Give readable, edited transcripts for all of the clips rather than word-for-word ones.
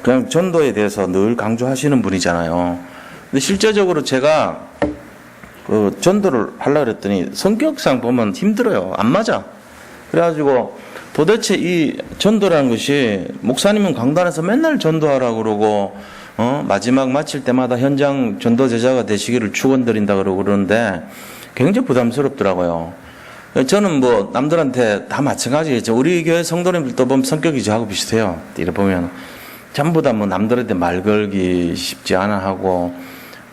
그냥 전도에 대해서 늘 강조하시는 분이잖아요. 근데 실제적으로 제가 전도를 하려고 그랬더니 성격상 보면 힘들어요. 안 맞아. 그래가지고 도대체 이 전도라는 것이 목사님은 강단에서 맨날 전도하라고 그러고 마지막 마칠 때마다 현장 전도 제자가 되시기를 축원드린다 그러고 그러는데 굉장히 부담스럽더라고요. 저는 뭐 남들한테 다 마찬가지겠죠. 우리 교회 성도님들도 보면 성격이 저하고 비슷해요. 이래 보면 전부 다 뭐 남들한테 말 걸기 쉽지 않아 하고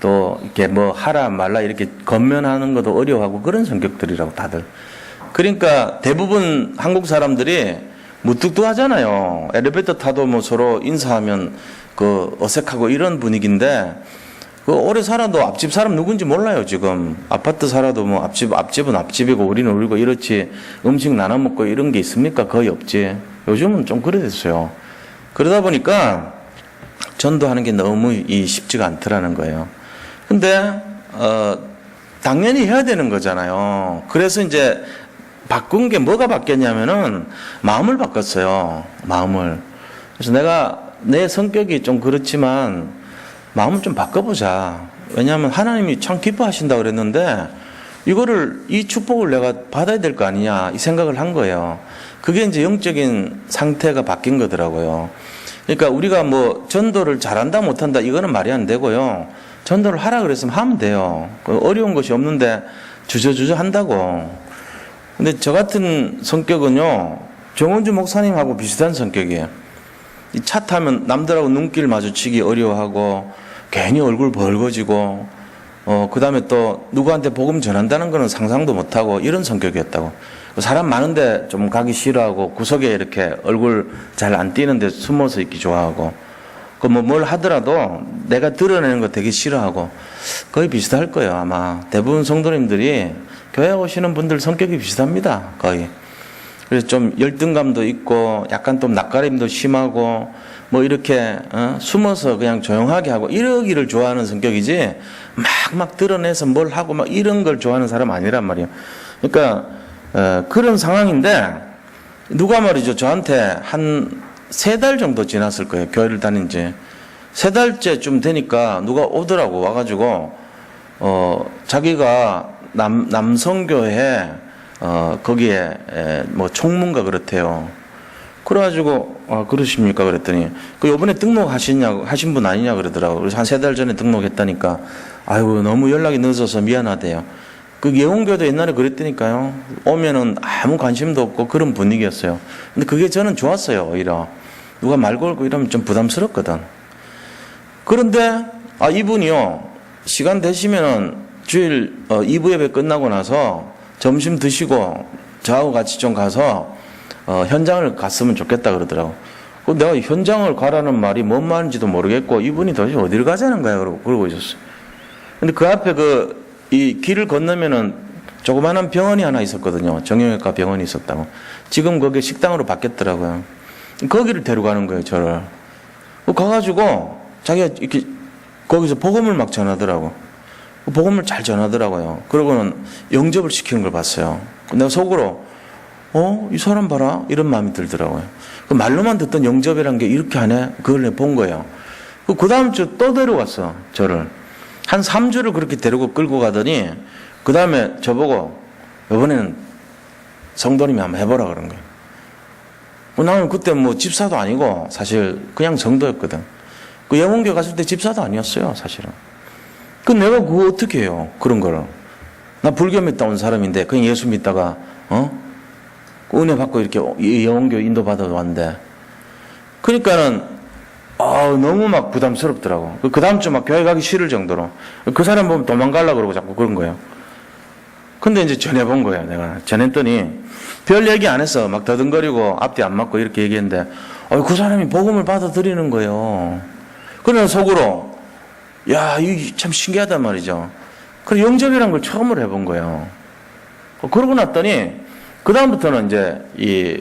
또 이렇게 뭐 하라 말라 이렇게 건면하는 것도 어려워하고 그런 성격들이라고 다들. 그러니까 대부분 한국 사람들이 무뚝뚝하잖아요. 엘리베이터 타도 뭐 서로 인사하면 그 어색하고 이런 분위기인데 그 오래 살아도 앞집 사람 누군지 몰라요. 지금 아파트 살아도 뭐 앞집은 앞집이고 우리는 우리고 이렇지 음식 나눠 먹고 이런 게 있습니까? 거의 없지. 요즘은 좀 그래 됐어요. 그러다 보니까 전도하는 게 너무 쉽지가 않더라는 거예요. 근데 당연히 해야 되는 거잖아요. 그래서 이제 바꾼 게 뭐가 바뀌었냐면은 마음을 바꿨어요. 마음을. 그래서 내가 내 성격이 좀 그렇지만 마음을 좀 바꿔보자. 왜냐하면 하나님이 참 기뻐하신다고 그랬는데 이거를 이 축복을 내가 받아야 될 거 아니냐 이 생각을 한 거예요. 그게 이제 영적인 상태가 바뀐 거더라고요. 그러니까 우리가 뭐 전도를 잘한다 못한다 이거는 말이 안 되고요. 전도를 하라 그랬으면 하면 돼요. 어려운 것이 없는데 주저주저 한다고. 근데 저 같은 성격은요 정원주 목사님하고 비슷한 성격이에요. 이 차 타면 남들하고 눈길 마주치기 어려워하고 괜히 얼굴 벌거지고 그 다음에 또 누구한테 복음 전한다는 거는 상상도 못하고 이런 성격이었다고. 사람 많은데 좀 가기 싫어하고 구석에 이렇게 얼굴 잘 안 띄는데 숨어서 있기 좋아하고 그 뭐 뭘 하더라도 내가 드러내는 거 되게 싫어하고 거의 비슷할 거예요. 아마 대부분 성도님들이 교회 오시는 분들 성격이 비슷합니다. 거의. 그래서 좀 열등감도 있고 약간 좀 낯가림도 심하고 뭐 이렇게 숨어서 그냥 조용하게 하고 이러기를 좋아하는 성격이지 막 드러내서 뭘 하고 막 이런 걸 좋아하는 사람 아니란 말이에요. 그러니까 그런 상황인데 누가 말이죠 저한테 한 3달 정도 지났을 거예요. 교회를 다닌 지 3달째쯤 되니까 누가 오더라고. 와가지고 자기가 남성교회 거기에 뭐 총무인가 그렇대요. 그래가지고 그러십니까 그랬더니 그 요번에 하신 분 아니냐 그러더라고. 그래서 한 3달 전에 등록했다니까 아이고 너무 연락이 늦어서 미안하대요. 그 예원교도 옛날에 그랬다니까요. 오면은 아무 관심도 없고 그런 분위기였어요. 근데 그게 저는 좋았어요. 오히려 누가 말 걸고 이러면 좀 부담스럽거든. 그런데 이분이요 시간 되시면은 주일 2부 예배 끝나고 나서 점심 드시고 저하고 같이 좀 가서 현장을 갔으면 좋겠다 그러더라고. 내가 현장을 가라는 말이 뭔 말인지도 모르겠고 이분이 도대체 어디를 가자는 거야 그러고 있었어요. 근데 그 앞에 이 길을 건너면은 조그마한 병원이 하나 있었거든요. 정형외과 병원이 있었다고. 지금 거기 식당으로 바뀌었더라고요. 거기를 데려가는 거예요, 저를. 가가지고 자기가 이렇게 거기서 복음을 막 전하더라고. 복음을 잘 전하더라고요. 그러고는 영접을 시키는 걸 봤어요. 내가 속으로 이 사람 봐라 이런 마음이 들더라고요. 그 말로만 듣던 영접이란 게 이렇게 하네 그걸 내가 본 거예요. 그 다음 주 또 데려갔어 저를. 한 3주를 그렇게 데리고 끌고 가더니 그 다음에 저보고 이번에는 성도님이 한번 해보라 그런 거예요. 나는 그때 뭐 집사도 아니고 사실 그냥 성도였거든. 그 예원교 갔을 때 집사도 아니었어요 사실은. 내가 그거 어떻게 해요 그런 거를. 나 불교 믿다 온 사람인데 그냥 예수 믿다가 은혜 받고 이렇게 예원교 인도 받아 왔는데 그러니까는 너무 막 부담스럽더라고. 그 다음 주 막 교회 가기 싫을 정도로 그 사람 보면 도망가려고 그러고 자꾸 그런 거예요. 근데 이제 전해본 거예요. 내가 전했더니 별 얘기 안 했어. 막 더듬거리고 앞뒤 안 맞고 이렇게 얘기했는데 그 사람이 복음을 받아들이는 거예요. 그래서 속으로 야 이게 참 신기하단 말이죠. 그래서 영접이라는 걸 처음으로 해본 거예요. 그러고 났더니 그 다음부터는 이제 이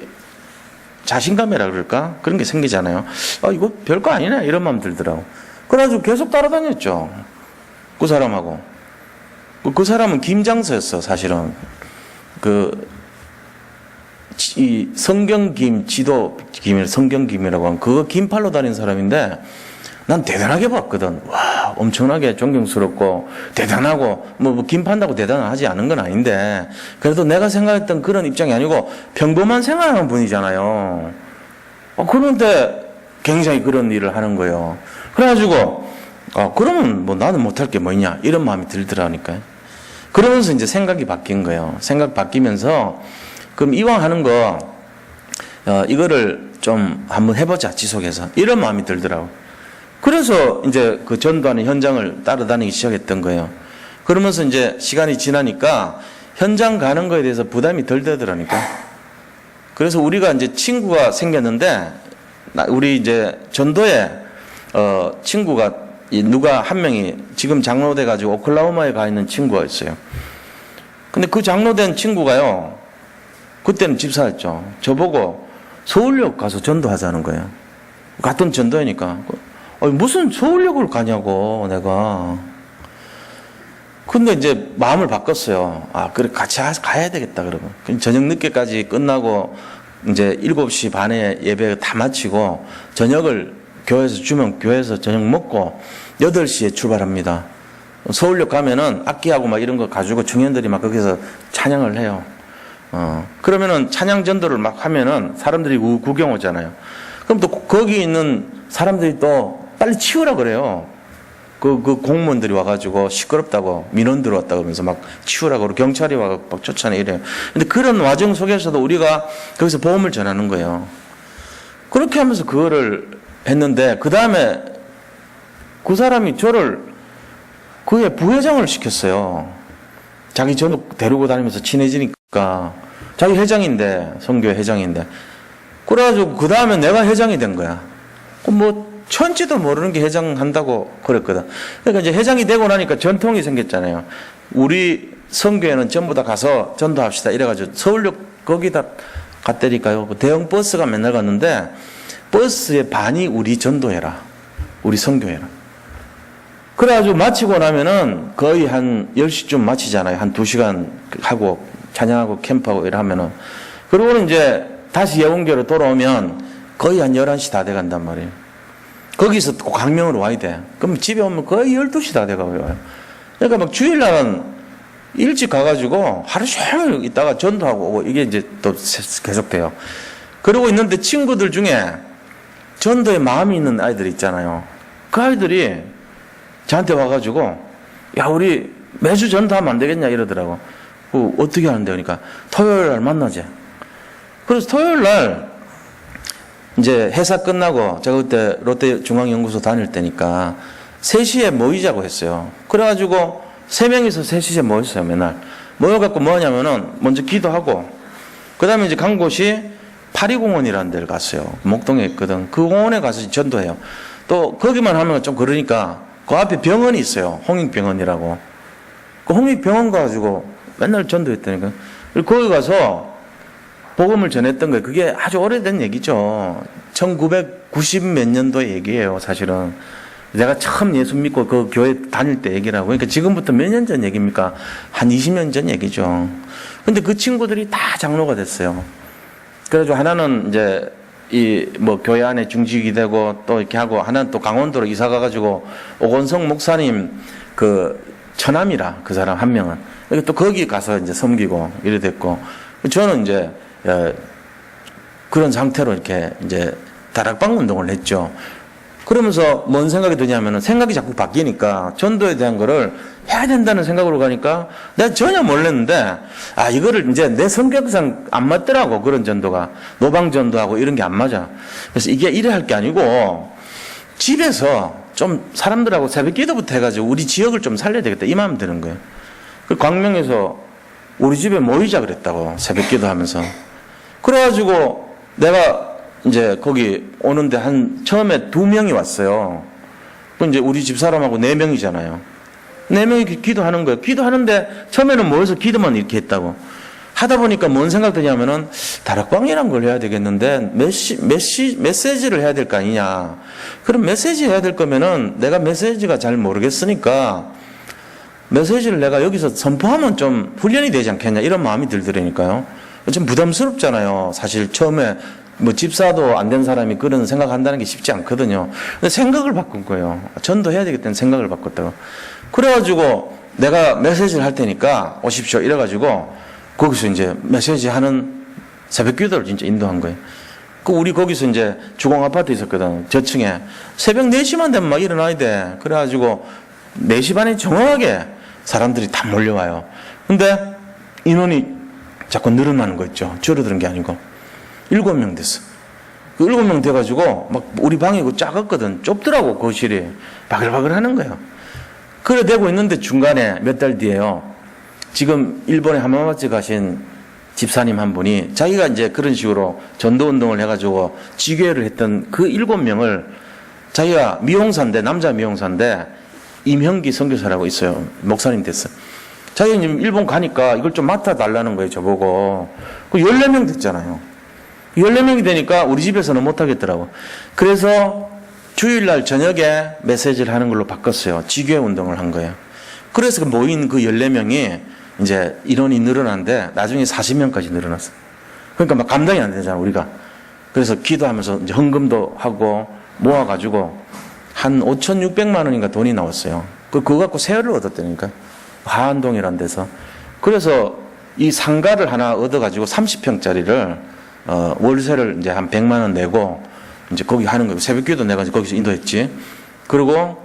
자신감이라 그럴까? 그런 게 생기잖아요. 이거 별거 아니네 이런 마음 들더라고. 그래가지고 계속 따라다녔죠. 그 사람하고. 그 사람은 김장서였어 사실은. 이 성경김, 지도김, 성경김이라고 하면 그거 긴팔로 다니는 사람인데 난 대단하게 봤거든. 와, 엄청나게 존경스럽고 대단하고 뭐 김판다고 대단하지 않은 건 아닌데 그래도 내가 생각했던 그런 입장이 아니고 평범한 생활하는 분이잖아요. 그런데 굉장히 그런 일을 하는 거예요. 그래가지고 그러면 뭐 나는 못할 게 뭐 있냐 이런 마음이 들더라니까요. 그러면서 이제 생각이 바뀐 거예요. 생각 바뀌면서 그럼 이왕 하는 거 이거를 좀 한번 해보자 지속해서 이런 마음이 들더라고. 그래서 이제 그 전도하는 현장을 따라다니기 시작했던 거예요. 그러면서 이제 시간이 지나니까 현장 가는 거에 대해서 부담이 덜 되더라니까. 그래서 우리가 이제 친구가 생겼는데 우리 이제 전도에 친구가 누가 한 명이 지금 장로돼 가지고 오클라호마에 가 있는 친구가 있어요. 근데 그 장로된 친구가요. 그때는 집사였죠. 저보고 서울역 가서 전도하자는 거예요. 같은 전도회니까. 무슨 서울역을 가냐고 내가. 근데 이제 마음을 바꿨어요. 그래 같이 가야 되겠다 그러면. 저녁 늦게까지 끝나고 이제 7시 반에 예배 다 마치고 저녁을 교회에서 주면 교회에서 저녁 먹고 8시에 출발합니다. 서울역 가면은 악기하고 막 이런 거 가지고 청년들이 막 거기서 찬양을 해요. 그러면은 찬양 전도를 막 하면은 사람들이 구경 오잖아요. 그럼 또 거기 있는 사람들이 또 빨리 치우라 그래요. 그 공무원들이 와가지고 시끄럽다고 민원 들어왔다 그러면서 막 치우라고 그러고 경찰이 와서 막 쫓아내 이래요. 근데 그런 와중 속에서도 우리가 거기서 복음을 전하는 거예요. 그렇게 하면서 그거를 했는데 그 다음에 그 사람이 저를 그의 부회장을 시켰어요. 자기 전도 데리고 다니면서 친해지니까 자기 회장인데 선교회 회장인데 그래가지고 그 다음에 내가 회장이 된 거야. 뭐 천지도 모르는 게 회장한다고 그랬거든. 그러니까 이제 회장이 되고 나니까 전통이 생겼잖아요. 우리 선교회는 전부 다 가서 전도합시다 이래가지고 서울역 거기다 갔다니까요. 대형 버스가 맨날 갔는데 버스의 반이 우리 전도회라, 우리 선교회라. 그래가지고 마치고 나면은 거의 한 10시쯤 마치잖아요. 한 2시간 하고 찬양하고 캠프하고 이러면은. 그리고는 이제 다시 예원교로 돌아오면 거의 한 11시 다 돼간단 말이에요. 거기서 또 강명으로 와야 돼. 그럼 집에 오면 거의 12시 다 돼가고요. 그러니까 막 주일날은 일찍 가가지고 하루 종일 있다가 전도하고 오고 이게 이제 또 계속돼요. 그러고 있는데 친구들 중에 전도에 마음이 있는 아이들 있잖아요. 그 아이들이 저한테 와가지고 야 우리 매주 전도하면 안 되겠냐 이러더라고. 어떻게 하는데 그러니까 토요일 날 만나자. 그래서 토요일 날 이제 회사 끝나고 제가 그때 롯데중앙연구소 다닐 때니까 3시에 모이자고 했어요. 그래가지고 3명이서 3시에 모였어요. 맨날 모여갖고 뭐 하냐면은 먼저 기도하고 그 다음에 이제 간 곳이 파리공원이라는 데를 갔어요. 목동에 있거든. 그 공원에 가서 전도해요. 또 거기만 하면 좀 그러니까 그 앞에 병원이 있어요. 홍익병원이라고. 그 홍익병원 가가지고 맨날 전도했다니까. 그리고 거기 가서 복음을 전했던 거예요. 그게 아주 오래된 얘기죠. 1990 몇 년도의 얘기예요, 사실은. 내가 처음 예수 믿고 그 교회 다닐 때 얘기라고. 그러니까 지금부터 몇 년 전 얘기입니까? 한 20년 전 얘기죠. 근데 그 친구들이 다 장로가 됐어요. 그래가지고 하나는 이제 뭐 교회 안에 중직이 되고 또 이렇게 하고 하나는 또 강원도로 이사 가가지고 오건성 목사님 그 처남이라 그 사람 한 명은. 또 거기 가서 이제 섬기고 이래 됐고 저는 이제 그런 상태로 이렇게 이제 다락방 운동을 했죠. 그러면서 뭔 생각이 드냐면은 생각이 자꾸 바뀌니까 전도에 대한 거를 해야 된다는 생각으로 가니까 내가 전혀 몰랐는데 이거를 이제 내 성격상 안 맞더라고. 그런 전도가 노방 전도하고 이런 게 안 맞아. 그래서 이게 이래 할 게 아니고 집에서 좀 사람들하고 새벽 기도부터 해가지고 우리 지역을 좀 살려야 되겠다 이 마음 드는 거예요. 그 광명에서 우리 집에 모이자 그랬다고 새벽 기도하면서. 그래가지고 내가 이제 거기 오는데 처음에 2명이 왔어요. 그 이제 우리 집 사람하고 4명이잖아요. 4명이 기도하는 거예요. 기도하는데 처음에는 모여서 기도만 이렇게 했다고. 하다 보니까 뭔 생각 드냐면은 다락방이란 걸 해야 되겠는데 메시지를 해야 될 거 아니냐. 그럼 메시지 해야 될 거면은 내가 메시지가 잘 모르겠으니까 메시지를 내가 여기서 선포하면 좀 훈련이 되지 않겠냐 이런 마음이 들더라니까요. 좀 부담스럽잖아요. 사실 처음에 뭐 집사도 안 된 사람이 그런 생각한다는 게 쉽지 않거든요. 근데 생각을 바꾼 거예요. 전도해야 되겠다는 생각을 바꿨다고. 그래가지고 내가 메시지를 할 테니까 오십시오. 이래가지고 거기서 이제 메시지 하는 새벽 기도를 진짜 인도한 거예요. 우리 거기서 이제 주공 아파트 있었거든. 저층에. 새벽 4시만 되면 막 일어나야 돼. 그래가지고 4시 반에 정확하게 사람들이 다 몰려와요. 근데 인원이 자꾸 늘어나는 거 있죠. 줄어드는 게 아니고. 7명 됐어. 그 7명 돼가지고 막 우리 방이 작았거든. 좁더라고, 거실이. 바글바글 하는 거예요. 그래 되고 있는데 중간에 몇 달 뒤에요. 지금 일본에 하마마치 가신 집사님 한 분이 자기가 이제 그런 식으로 전도운동을 해가지고 지교회를 했던 그 7명을 자기가 미용사인데, 남자 미용사인데, 임형기 선교사라고 있어요. 목사님 됐어. 자기가 지금 일본 가니까 이걸 좀 맡아달라는 거예요, 저보고. 그 14명 됐잖아요. 14명이 되니까 우리 집에서는 못하겠더라고. 그래서 주일날 저녁에 메시지를 하는 걸로 바꿨어요. 지교회 운동을 한 거예요. 그래서 모인 그 14명이 이제 인원이 늘어났는데 나중에 40명까지 늘어났어요. 그러니까 막 감당이 안 되잖아, 우리가. 그래서 기도하면서 이제 헌금도 하고 모아가지고 한 5,600만 원인가 돈이 나왔어요. 그거 갖고 세월을 얻었다니까. 하안동이라는 데서. 그래서 이 상가를 하나 얻어가지고 30평짜리를 월세를 이제 한 100만 원 내고 이제 거기 하는 거예요. 새벽 기도 내가 거기서 인도했지. 그리고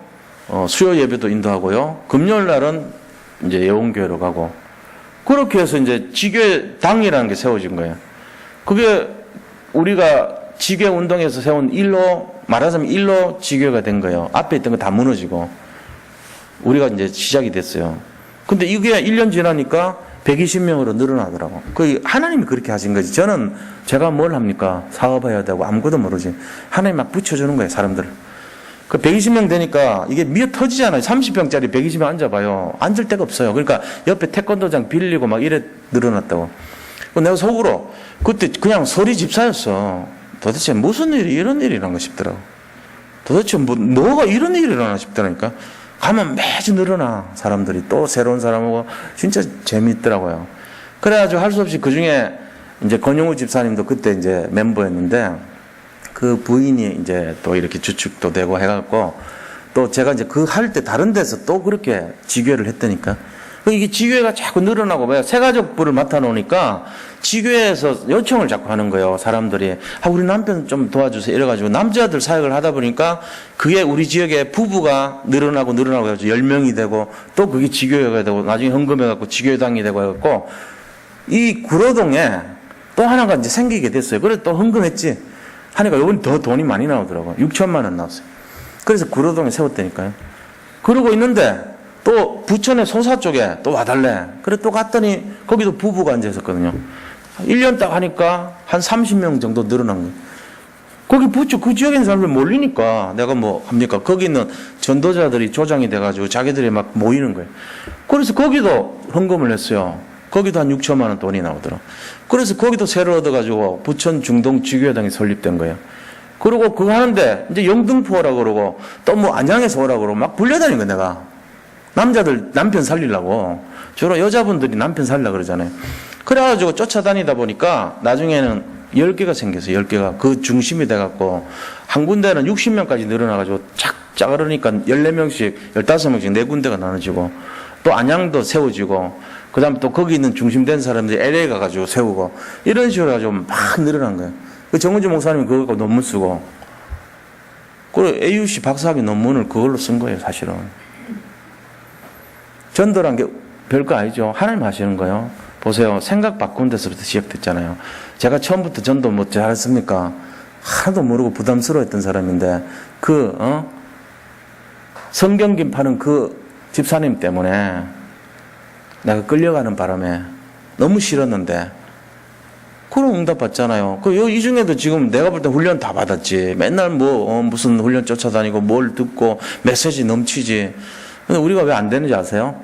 수요 예배도 인도하고요. 금요일 날은 이제 예원교회로 가고. 그렇게 해서 이제 지교회 당이라는 게 세워진 거예요. 그게 우리가 지교회 운동에서 세운 말하자면 일로 지교회가 된 거예요. 앞에 있던 거 다 무너지고. 우리가 이제 시작이 됐어요. 근데 이게 1년 지나니까 120명으로 늘어나더라고. 그 하나님이 그렇게 하신 거지. 저는 제가 뭘 합니까? 사업해야 되고 아무것도 모르지. 하나님 막 붙여주는 거예요, 사람들. 그 120명 되니까 이게 미어 터지잖아요. 30평짜리 120명 앉아봐요. 앉을 데가 없어요. 그러니까 옆에 태권도장 빌리고 막 이래 늘어났다고. 내가 속으로 그때 그냥 서리 집사였어. 도대체 무슨 일이 이런 일이 일어난 거 싶더라고. 도대체 뭐가 이런 일이 일어나 싶더라니까. 가면 매주 늘어나 사람들이. 또 새로운 사람하고 진짜 재미있더라고요. 그래가지고 할 수 없이 그 중에 이제 권영우 집사님도 그때 이제 멤버였는데 그 부인이 이제 또 이렇게 주축도 되고 해갖고 또 제가 이제 그 할 때 다른 데서 또 그렇게 지교회를 했다니까. 이게 지교회가 자꾸 늘어나고 왜 새가족부를 맡아놓으니까 지교회에서 요청을 자꾸 하는 거예요. 사람들이. 우리 남편 좀 도와주세요. 이래가지고 남자들 사역을 하다 보니까 그게 우리 지역에 부부가 늘어나고 해가지고 10명이 되고 또 그게 지교회가 되고 나중에 헌금해갖고 지교회당이 되고 해갖고 이 구로동에 또 하나가 이제 생기게 됐어요. 그래서 또 헌금했지. 하니까 이번 더 돈이 많이 나오더라고요. 6천만 원 나왔어요. 그래서 구로동에 세웠다니까요. 그러고 있는데 또 부천의 소사 쪽에 또 와달래. 그래 또 갔더니 거기도 부부가 앉아있었거든요. 1년 딱 하니까 한 30명 정도 늘어난 거예요. 거기 부천 그 지역에 있는 사람들 몰리니까 내가 뭐 합니까? 거기 있는 전도자들이 조장이 돼가지고 자기들이 막 모이는 거예요. 그래서 거기도 헌금을 했어요. 거기도 한 6천만 원 돈이 나오더라고요. 그래서 거기도 새로 얻어가지고 부천 중동 지교회당이 설립된 거예요. 그리고 그거 하는데 이제 영등포라고 그러고 또 뭐 안양에서 오라고 그러고 막 불려다닌 거예요, 내가. 남자들 남편 살리려고. 주로 여자분들이 남편 살리려고 그러잖아요. 그래가지고 쫓아다니다 보니까 나중에는 10개가 생겼어요. 10개가. 그 중심이 돼갖고 한 군데는 60명까지 늘어나가지고 착 그러니까 14명씩 15명씩 4군데가 나눠지고 또 안양도 세워지고 그 다음에 또 거기 있는 중심된 사람들이 LA 가가지고 세우고 이런 식으로 해가지고 막 늘어난 거예요. 그 정은주 목사님이 그거 갖고 논문 쓰고 그리고 AUC 박사학위 논문을 그걸로 쓴 거예요, 사실은. 전도란 게 별거 아니죠. 하나님 하시는 거예요. 보세요. 생각 바꾼 데서부터 시작됐잖아요. 제가 처음부터 전도 뭐 잘했습니까? 하나도 모르고 부담스러워했던 사람인데 성경김 파는 그 집사님 때문에 내가 끌려가는 바람에 너무 싫었는데 그런 응답 받잖아요. 이 중에도 지금 내가 볼 때 훈련 다 받았지. 맨날 무슨 훈련 쫓아다니고 뭘 듣고 메시지 넘치지. 근데 우리가 왜 안 되는지 아세요?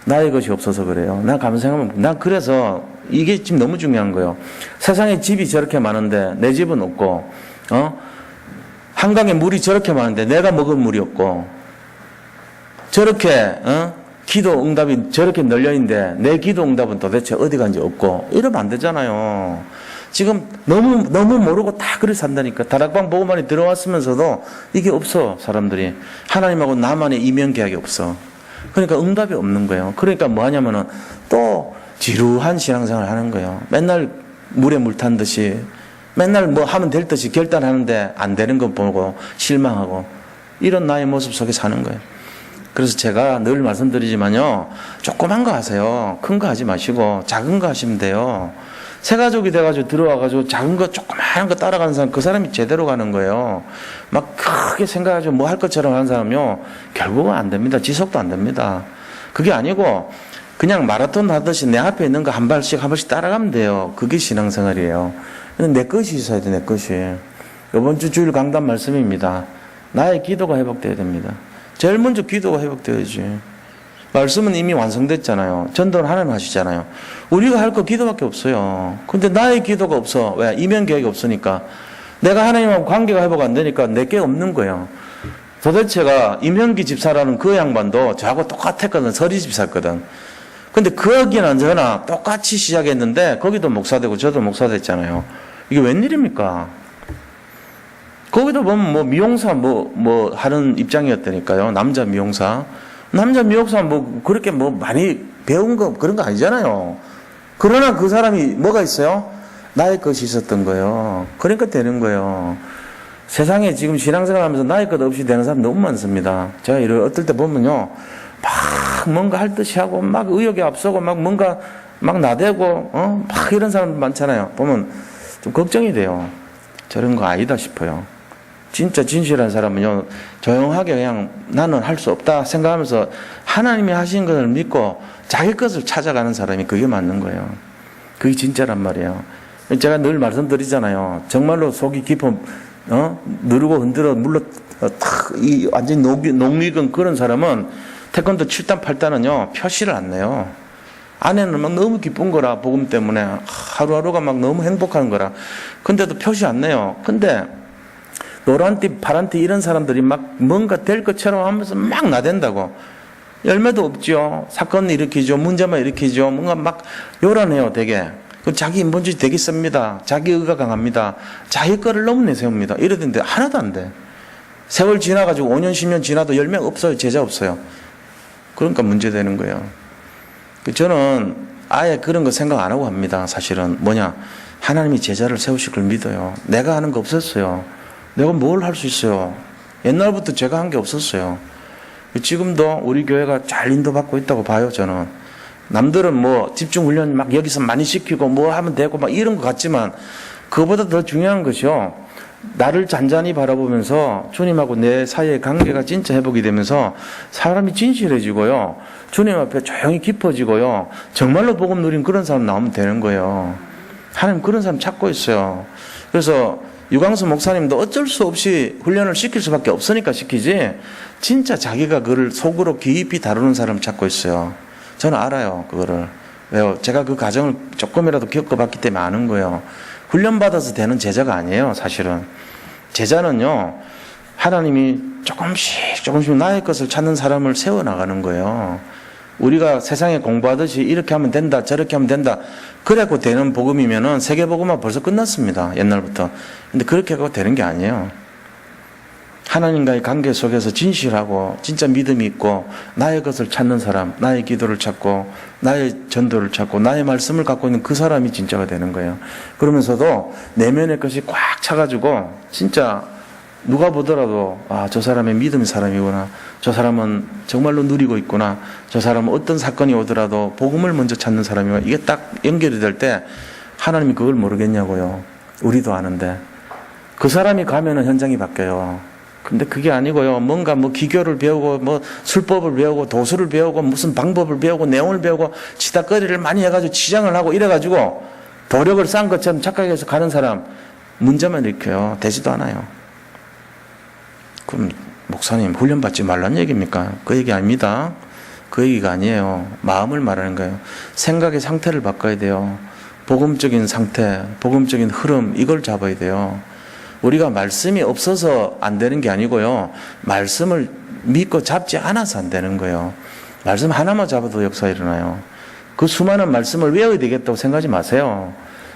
나의 것이 없어서 그래요. 나 가만 생각하면, 난 그래서 이게 지금 너무 중요한 거예요. 세상에 집이 저렇게 많은데 내 집은 없고, 한강에 물이 저렇게 많은데 내가 먹을 물이 없고, 저렇게, 기도 응답이 저렇게 널려있는데 내 기도 응답은 도대체 어디 간지 없고 이러면 안 되잖아요. 지금 너무 모르고 다 그렇게 산다니까. 다락방 보고만이 들어왔으면서도 이게 없어. 사람들이 하나님하고 나만의 이면계약이 없어. 그러니까 응답이 없는 거예요. 그러니까 뭐 하냐면은 또 지루한 신앙생활을 하는 거예요. 맨날 물에 물 탄 듯이 맨날 뭐 하면 될 듯이 결단하는데 안 되는 거 보고 실망하고 이런 나의 모습 속에 사는 거예요. 그래서 제가 늘 말씀드리지만요, 조그만 거 하세요. 큰 거 하지 마시고 작은 거 하시면 돼요. 새 가족이 돼가지고 들어와가지고 작은 거 조그마한 거 따라가는 사람, 그 사람이 제대로 가는 거예요. 막 크게 생각하고 뭐 할 것처럼 하는 사람요, 결국은 안 됩니다. 지속도 안 됩니다. 그게 아니고 그냥 마라톤 하듯이 내 앞에 있는 거 한 발씩 따라가면 돼요. 그게 신앙생활이에요. 근데 내 것이 있어야 돼, 내 것이. 이번 주 주일 강단 말씀입니다. 나의 기도가 회복돼야 됩니다. 제일 먼저 기도가 회복돼야지. 말씀은 이미 완성됐잖아요. 전도는 하나님 하시잖아요. 우리가 할 거 기도밖에 없어요. 근데 나의 기도가 없어. 왜? 이면 계획이 없으니까. 내가 하나님하고 관계가 회복 안 되니까 내게 없는 거예요. 도대체가 임현기 집사라는 그 양반도 저하고 똑같았거든. 서리 집사였거든. 근데 거기는 저나 똑같이 시작했는데 거기도 목사되고 저도 목사됐잖아요. 이게 웬일입니까? 거기도 보면 뭐 미용사 뭐 하는 입장이었다니까요. 남자 미용사 뭐 그렇게 뭐 많이 배운 거 그런 거 아니잖아요. 그러나 그 사람이 뭐가 있어요? 나의 것이 있었던 거예요. 그러니까 되는 거예요. 세상에 지금 신앙생활 하면서 나의 것 없이 되는 사람 너무 많습니다. 제가 이를 어떨 때 보면요, 막 뭔가 할 듯이 하고 막 의욕에 앞서고 막 뭔가 막 나대고 막 이런 사람 많잖아요. 보면 좀 걱정이 돼요. 저런 거 아니다 싶어요. 진짜 진실한 사람은요, 조용하게 그냥 나는 할 수 없다 생각하면서 하나님이 하신 것을 믿고 자기 것을 찾아가는 사람이 그게 맞는 거예요. 그게 진짜란 말이에요. 제가 늘 말씀드리잖아요. 정말로 속이 깊어, 누르고 흔들어 물러 완전히 녹익은 그런 사람은 태권도 7단 8단은요 표시를 안 내요. 안에는 막 너무 기쁜 거라, 복음 때문에 하루하루가 막 너무 행복한 거라. 근데도 표시 안 내요. 근데 노란띠, 파란띠 이런 사람들이 막 뭔가 될 것처럼 하면서 막 나댄다고. 열매도 없죠. 사건을 일으키죠. 문제만 일으키죠. 뭔가 막 요란해요, 되게. 자기 인본주의 되게 씁니다. 자기 의가 강합니다. 자기 거를 너무 내세웁니다. 이러던데 하나도 안 돼. 세월 지나가지고 5년, 10년 지나도 열매 없어요. 제자 없어요. 그러니까 문제되는 거예요. 저는 아예 그런 거 생각 안 하고 합니다. 사실은 뭐냐, 하나님이 제자를 세우실 걸 믿어요. 내가 하는 거 없었어요. 내가 뭘 할 수 있어요? 옛날부터 제가 한 게 없었어요. 지금도 우리 교회가 잘 인도받고 있다고 봐요, 저는. 남들은 뭐 집중훈련 막 여기서 많이 시키고 뭐 하면 되고 막 이런 것 같지만, 그거보다 더 중요한 것이요, 나를 잔잔히 바라보면서 주님하고 내 사이의 관계가 진짜 회복이 되면서 사람이 진실해지고요, 주님 앞에 조용히 깊어지고요, 정말로 복음 누린 그런 사람 나오면 되는 거예요. 하나님 그런 사람 찾고 있어요. 그래서 유광수 목사님도 어쩔 수 없이 훈련을 시킬 수밖에 없으니까 시키지, 진짜 자기가 그걸 속으로 깊이 다루는 사람을 찾고 있어요. 저는 알아요, 그거를. 왜요? 제가 그 과정을 조금이라도 겪어봤기 때문에 아는 거예요. 훈련받아서 되는 제자가 아니에요, 사실은. 제자는요, 하나님이 조금씩 나의 것을 찾는 사람을 세워나가는 거예요. 우리가 세상에 공부하듯이 이렇게 하면 된다, 저렇게 하면 된다, 그래고 되는 복음이면은 세계복음화 벌써 끝났습니다, 옛날부터. 근데 그렇게 하고 되는 게 아니에요. 하나님과의 관계 속에서 진실하고 진짜 믿음이 있고 나의 것을 찾는 사람, 나의 기도를 찾고 나의 전도를 찾고 나의 말씀을 갖고 있는 그 사람이 진짜가 되는 거예요. 그러면서도 내면의 것이 꽉 차가지고 진짜 누가 보더라도 저 사람의 믿음의 사람이구나, 저 사람은 정말로 누리고 있구나, 저 사람은 어떤 사건이 오더라도 복음을 먼저 찾는 사람이구나, 이게 딱 연결이 될 때 하나님이 그걸 모르겠냐고요. 우리도 아는데. 그 사람이 가면은 현장이 바뀌어요. 근데 그게 아니고요, 뭔가 뭐 기교를 배우고 뭐 술법을 배우고 도수를 배우고 무슨 방법을 배우고 내용을 배우고 치다거리를 많이 해가지고 치장을 하고 이래가지고 도력을 쌓은 것처럼 착각해서 가는 사람 문제만 일으켜요. 되지도 않아요. 그럼 목사님 훈련받지 말란 얘기입니까? 그 얘기 아닙니다. 그 얘기가 아니에요. 마음을 말하는 거예요. 생각의 상태를 바꿔야 돼요. 복음적인 상태, 복음적인 흐름, 이걸 잡아야 돼요. 우리가 말씀이 없어서 안 되는 게 아니고요, 말씀을 믿고 잡지 않아서 안 되는 거예요. 말씀 하나만 잡아도 역사가 일어나요. 그 수많은 말씀을 외워야 되겠다고 생각하지 마세요.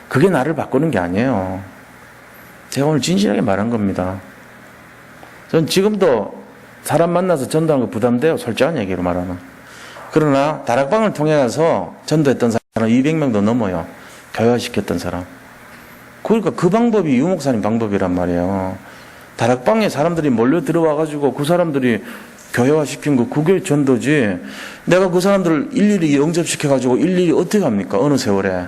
그게 나를 바꾸는 게 아니에요. 제가 오늘 진실하게 말한 겁니다. 전 지금도 사람 만나서 전도하는 거 부담돼요. 솔직한 얘기로 말하면. 그러나 다락방을 통해 가서 전도했던 사람 200명도 넘어요. 교회화시켰던 사람. 그러니까 그 방법이 유 목사님 방법이란 말이에요. 다락방에 사람들이 몰려 들어와가지고 그 사람들이 교회화시킨 거 그게 전도지. 내가 그 사람들을 일일이 영접시켜가지고 일일이 어떻게 합니까? 어느 세월에.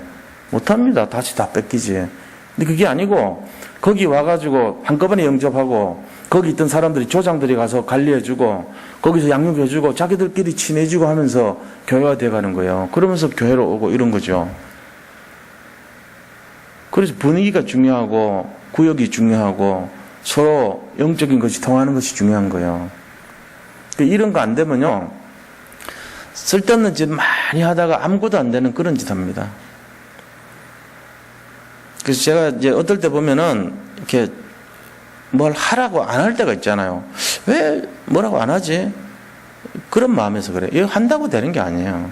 못합니다. 다시 다 뺏기지. 근데 그게 아니고 거기 와가지고 한꺼번에 영접하고 거기 있던 사람들이 조장들이 가서 관리해주고 거기서 양육해주고 자기들끼리 친해지고 하면서 교회화 돼가는 거예요. 그러면서 교회로 오고 이런 거죠. 그래서 분위기가 중요하고 구역이 중요하고 서로 영적인 것이 통하는 것이 중요한 거예요. 이런 거 안 되면요, 쓸데없는 짓 많이 하다가 아무것도 안 되는 그런 짓 합니다. 그래서 제가 이제 어떨 때 보면은 이렇게 뭘 하라고 안 할 때가 있잖아요. 왜 뭐라고 안 하지? 그런 마음에서 그래. 이거 한다고 되는 게 아니에요.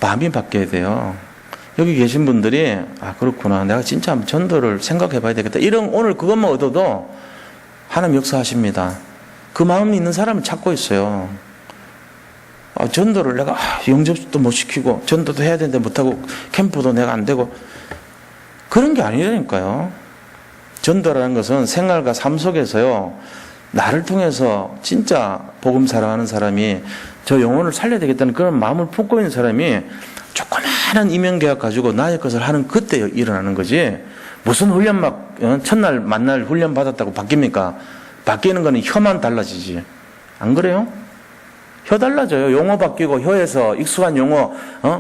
마음이 바뀌어야 돼요. 여기 계신 분들이 그렇구나. 내가 진짜 한번 전도를 생각해 봐야 되겠다. 이런 오늘 그것만 얻어도 하나님 역사하십니다. 그 마음이 있는 사람을 찾고 있어요. 전도를 내가 영접도 못 시키고 전도도 해야 되는데 못하고 캠프도 내가 안 되고 그런 게 아니라니까요. 전도라는 것은 생활과 삶 속에서요, 나를 통해서 진짜 복음 사랑하는 사람이 저 영혼을 살려야 되겠다는 그런 마음을 품고 있는 사람이 조그마한 이면계약 가지고 나의 것을 하는 그때 일어나는 거지. 무슨 훈련 첫날 만날 훈련 받았다고 바뀝니까? 바뀌는 거는 혀만 달라지지. 안 그래요? 혀 달라져요. 용어 바뀌고 혀에서 익숙한 용어,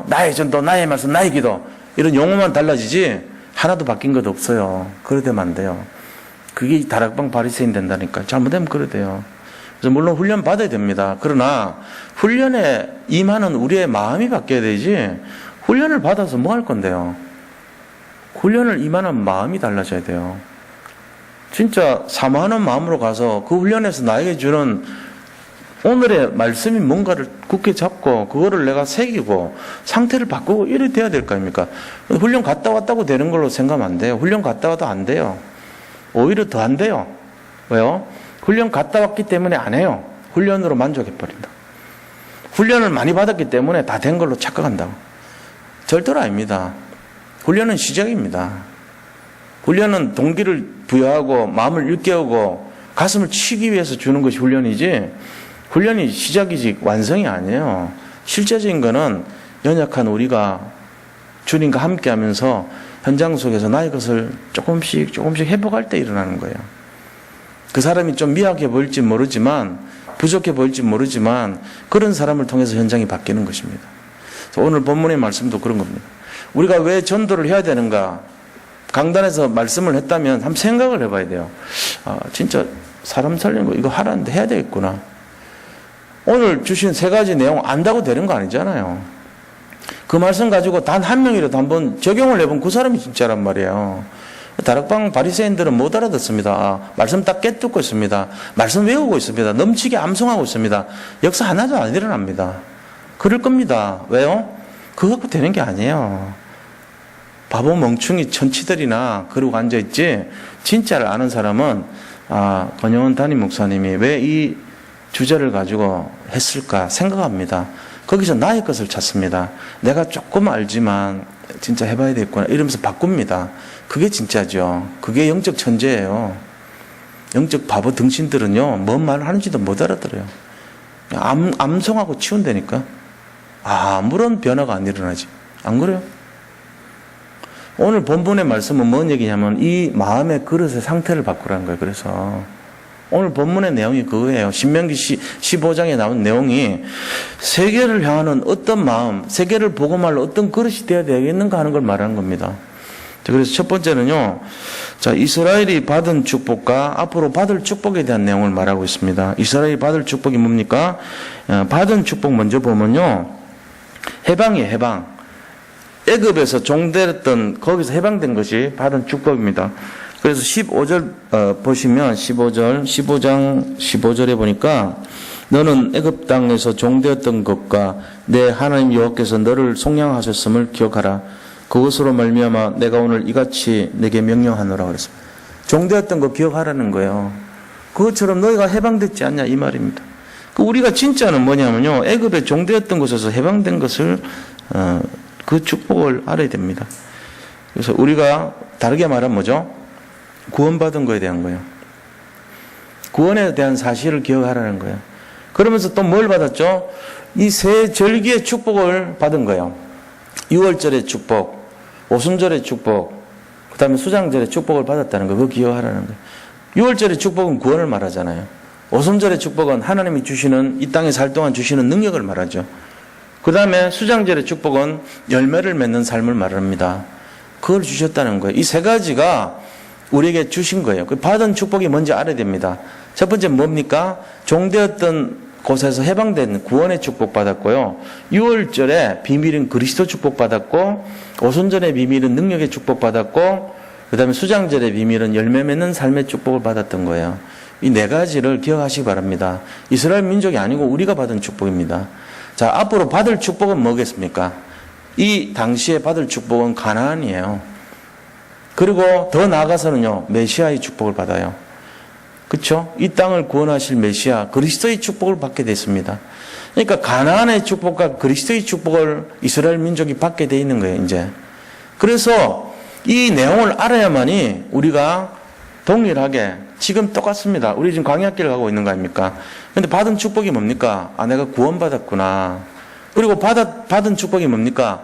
나의 전도, 나의 말씀, 나의 기도 이런 용어만 달라지지 하나도 바뀐 것도 없어요. 그러되면 안 돼요. 그게 다락방 바리새인 된다니까. 잘못되면 그래 돼요. 그래서 물론 훈련 받아야 됩니다. 그러나 훈련에 임하는 우리의 마음이 바뀌어야 되지 훈련을 받아서 뭐 할 건데요. 훈련을 임하는 마음이 달라져야 돼요. 진짜 사모하는 마음으로 가서 그 훈련에서 나에게 주는 오늘의 말씀이 뭔가를 굳게 잡고 그거를 내가 새기고 상태를 바꾸고 이래 돼야 될 거 아닙니까? 훈련 갔다 왔다고 되는 걸로 생각하면 안 돼요. 훈련 갔다 와도 안 돼요. 오히려 더 안 돼요. 왜요? 훈련 갔다 왔기 때문에 안 해요. 훈련으로 만족해버린다. 훈련을 많이 받았기 때문에 다 된 걸로 착각한다고. 절대로 아닙니다. 훈련은 시작입니다. 훈련은 동기를 부여하고 마음을 일깨우고 가슴을 치기 위해서 주는 것이 훈련이지 훈련이 시작이지 완성이 아니에요. 실제적인 거는 연약한 우리가 주님과 함께 하면서 현장 속에서 나의 것을 조금씩 회복할 때 일어나는 거예요. 그 사람이 좀 미약해 보일지 모르지만 부족해 보일지 모르지만 그런 사람을 통해서 현장이 바뀌는 것입니다. 오늘 본문의 말씀도 그런 겁니다. 우리가 왜 전도를 해야 되는가? 강단에서 말씀을 했다면 한번 생각을 해봐야 돼요. 진짜 사람 살리는 거 이거 하라는데 해야 되겠구나. 오늘 주신 세 가지 내용 안다고 되는 거 아니잖아요. 그 말씀 가지고 단 한 명이라도 한번 적용을 해본 그 사람이 진짜란 말이에요. 다락방 바리새인들은 못 알아듣습니다. 말씀 딱 깨닫고 있습니다. 말씀 외우고 있습니다. 넘치게 암송하고 있습니다. 역사 하나도 안 일어납니다. 그럴 겁니다. 왜요? 그거 갖고 되는 게 아니에요. 바보 멍충이 천치들이나 그러고 앉아있지 진짜를 아는 사람은 권영원 담임 목사님이 왜 이 주제를 가지고 했을까 생각합니다. 거기서 나의 것을 찾습니다. 내가 조금 알지만 진짜 해봐야 되겠구나 이러면서 바꿉니다. 그게 진짜죠. 그게 영적 천재예요. 영적 바보 등신들은요 뭔 말을 하는지도 못 알아들어요. 암송하고 치운다니까. 아무런 변화가 안 일어나지. 안 그래요? 오늘 본문의 말씀은 뭔 얘기냐면 이 마음의 그릇의 상태를 바꾸라는 거예요. 그래서 오늘 본문의 내용이 그거예요. 신명기 15장에 나온 내용이 세계를 향하는 어떤 마음, 세계를 복음할 어떤 그릇이 되어야 되겠는가 하는 걸 말하는 겁니다. 그래서 첫 번째는요, 이스라엘이 받은 축복과 앞으로 받을 축복에 대한 내용을 말하고 있습니다. 이스라엘이 받을 축복이 뭡니까? 받은 축복 먼저 보면요, 해방이에요. 해방. 애굽에서 종되었던 거기서 해방된 것이 받은 축복입니다. 그래서 15절 보시면 15장 15절에 보니까 너는 애굽 땅에서 종되었던 것과 내 하나님 여호와께서 너를 속량하셨음을 기억하라. 그것으로 말미암아 내가 오늘 이같이 내게 명령하노라 그랬습니다. 종되었던 거 기억하라는 거예요. 그것처럼 너희가 해방됐지 않냐 이 말입니다. 우리가 진짜는 뭐냐면요, 애굽에 종되었던 곳에서 해방된 것을 그 축복을 알아야 됩니다. 그래서 우리가 다르게 말하면 뭐죠? 구원받은 거에 대한 거예요. 구원에 대한 사실을 기억하라는 거예요. 그러면서 또 뭘 받았죠? 이 세 절기의 축복을 받은 거예요. 6월절의 축복, 오순절의 축복, 그 다음에 수장절의 축복을 받았다는 거, 그거 기억하라는 거예요. 6월절의 축복은 구원을 말하잖아요. 오순절의 축복은 하나님이 주시는, 이 땅에 살 동안 주시는 능력을 말하죠. 그 다음에 수장절의 축복은 열매를 맺는 삶을 말합니다. 그걸 주셨다는 거예요. 이 세 가지가 우리에게 주신 거예요. 그 받은 축복이 뭔지 알아야 됩니다. 첫 번째 뭡니까? 종되었던 곳에서 해방된 구원의 축복 받았고요. 6월절에 비밀인 그리스도 축복 받았고, 오순절의 비밀은 능력의 축복 받았고, 그 다음에 수장절의 비밀은 열매 맺는 삶의 축복을 받았던 거예요. 이 네 가지를 기억하시기 바랍니다. 이스라엘 민족이 아니고 우리가 받은 축복입니다. 자, 앞으로 받을 축복은 뭐겠습니까? 이 당시에 받을 축복은 가나안이에요. 그리고 더 나아가서는요, 메시아의 축복을 받아요. 그렇죠? 이 땅을 구원하실 메시아 그리스도의 축복을 받게 됐습니다. 그러니까 가나안의 축복과 그리스도의 축복을 이스라엘 민족이 받게 돼 있는 거예요, 이제. 그래서 이 내용을 알아야만이 우리가 동일하게 지금 똑같습니다. 우리 지금 광야길을 가고 있는 거 아닙니까? 근데 받은 축복이 뭡니까? 아, 내가 구원받았구나. 그리고 받은 축복이 뭡니까?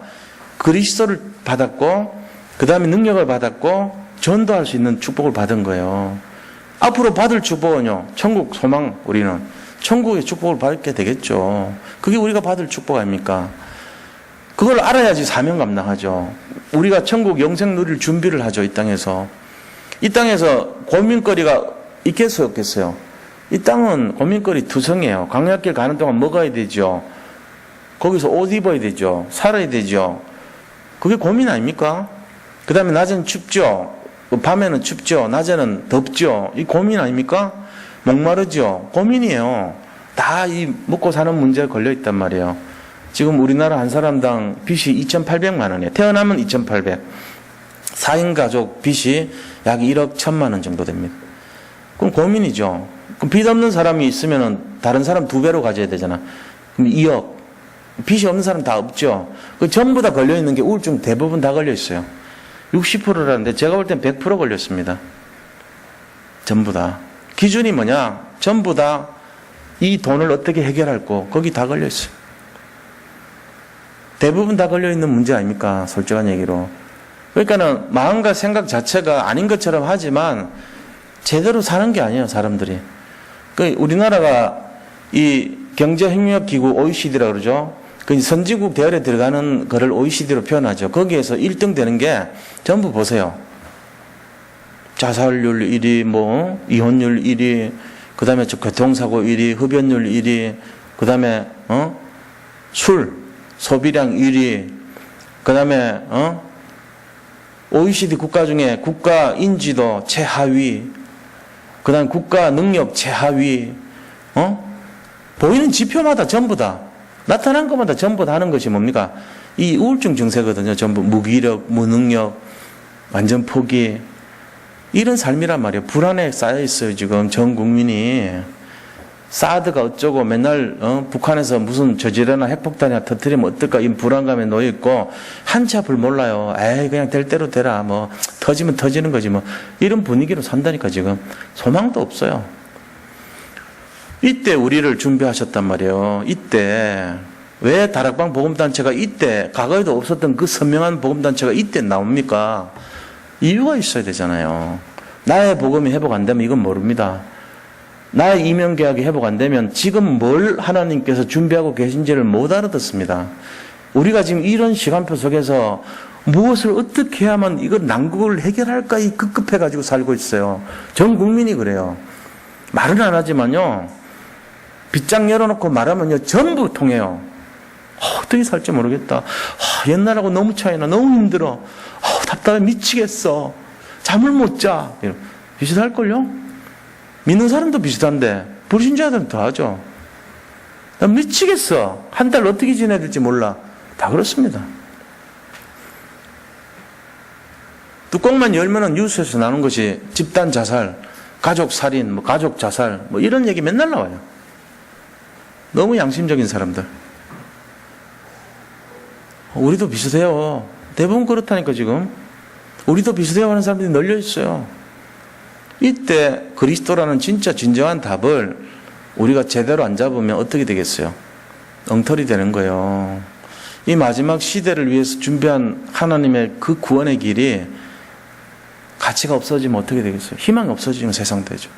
그리스도를 받았고, 그 다음에 능력을 받았고, 전도할 수 있는 축복을 받은 거예요. 앞으로 받을 축복은요, 천국 소망, 우리는 천국의 축복을 받게 되겠죠. 그게 우리가 받을 축복 아닙니까? 그걸 알아야지 사명 감당하죠. 우리가 천국 영생 누릴 준비를 하죠, 이 땅에서. 이 땅에서 고민거리가 있겠어요, 없겠어요? 이 땅은 고민거리 투성이에요. 광야길 가는 동안 먹어야 되죠. 거기서 옷 입어야 되죠. 살아야 되죠. 그게 고민 아닙니까? 그 다음에 낮에는 춥죠. 밤에는 춥죠. 낮에는 덥죠. 이 고민 아닙니까? 목마르죠. 고민이에요. 다 이 먹고 사는 문제에 걸려 있단 말이에요. 지금 우리나라 한 사람당 빚이 2,800만 원이에요. 태어나면 2,800. 4인 가족 빚이 약 1억 1천만 원 정도 됩니다. 그럼 고민이죠. 그럼 빚 없는 사람이 있으면 다른 사람 2배로 가져야 되잖아. 그럼 2억. 빚이 없는 사람 다 없죠. 그 전부 다 걸려 있는 게 우울증 대부분 다 걸려 있어요. 60%라는데 제가 볼 땐 100% 걸렸습니다. 전부 다. 기준이 뭐냐? 전부 다 이 돈을 어떻게 해결할 거 거기 다 걸려 있어요. 대부분 다 걸려 있는 문제 아닙니까? 솔직한 얘기로. 그러니까는 마음과 생각 자체가 아닌 것처럼 하지만 제대로 사는 게 아니에요, 사람들이. 그 우리나라가 이 경제협력기구 OECD라고 그러죠. 그 선진국 대열에 들어가는 거를 OECD로 표현하죠. 거기에서 1등 되는 게 전부 보세요. 자살률 1위, 이혼율 1위, 그 다음에 교통사고 1위, 흡연율 1위, 그 다음에, 술, 소비량 1위, 그 다음에, OECD 국가 중에 국가 인지도 최하위, 그 다음에 국가 능력 최하위, 보이는 지표마다 전부 다, 나타난 것마다 전부 다 하는 것이 뭡니까? 이 우울증 증세거든요. 전부 무기력, 무능력, 완전 포기. 이런 삶이란 말이에요. 불안에 쌓여있어요, 지금 전 국민이. 사드가 어쩌고 맨날 북한에서 무슨 저지르나 핵폭탄이나 터뜨리면 어떨까 이 불안감에 놓여있고 한치 앞을 몰라요. 에이 그냥 될 대로 되라. 터지면 터지는 거지 이런 분위기로 산다니까 지금. 소망도 없어요. 이때 우리를 준비하셨단 말이에요. 이때 왜 다락방 복음단체가 이때 과거에도 없었던 그 선명한 복음단체가 이때 나옵니까? 이유가 있어야 되잖아요. 나의 복음이 회복 안 되면 이건 모릅니다. 나의 이명계약이 회복 안 되면 지금 뭘 하나님께서 준비하고 계신지를 못 알아듣습니다. 우리가 지금 이런 시간표 속에서 무엇을 어떻게 해야만 이걸 난국을 해결할까 이 급급해가지고 살고 있어요. 전 국민이 그래요. 말은 안 하지만요. 빗장 열어놓고 말하면요. 전부 통해요. 어떻게 살지 모르겠다. 옛날하고 너무 차이나. 너무 힘들어. 답답해 미치겠어. 잠을 못 자. 비슷할걸요? 믿는 사람도 비슷한데 불신자들은 더 하죠. 나 미치겠어. 한 달 어떻게 지내야 될지 몰라. 다 그렇습니다. 뚜껑만 열면은 뉴스에서 나오는 것이 집단 자살, 가족 살인, 뭐 가족 자살, 뭐 이런 얘기 맨날 나와요. 너무 양심적인 사람들. 우리도 비슷해요. 대부분 그렇다니까 지금. 우리도 비슷해요 하는 사람들이 널려 있어요. 이때 그리스도라는 진짜 진정한 답을 우리가 제대로 안 잡으면 어떻게 되겠어요? 엉터리 되는 거예요. 이 마지막 시대를 위해서 준비한 하나님의 그 구원의 길이 가치가 없어지면 어떻게 되겠어요? 희망이 없어지면 세상 되죠.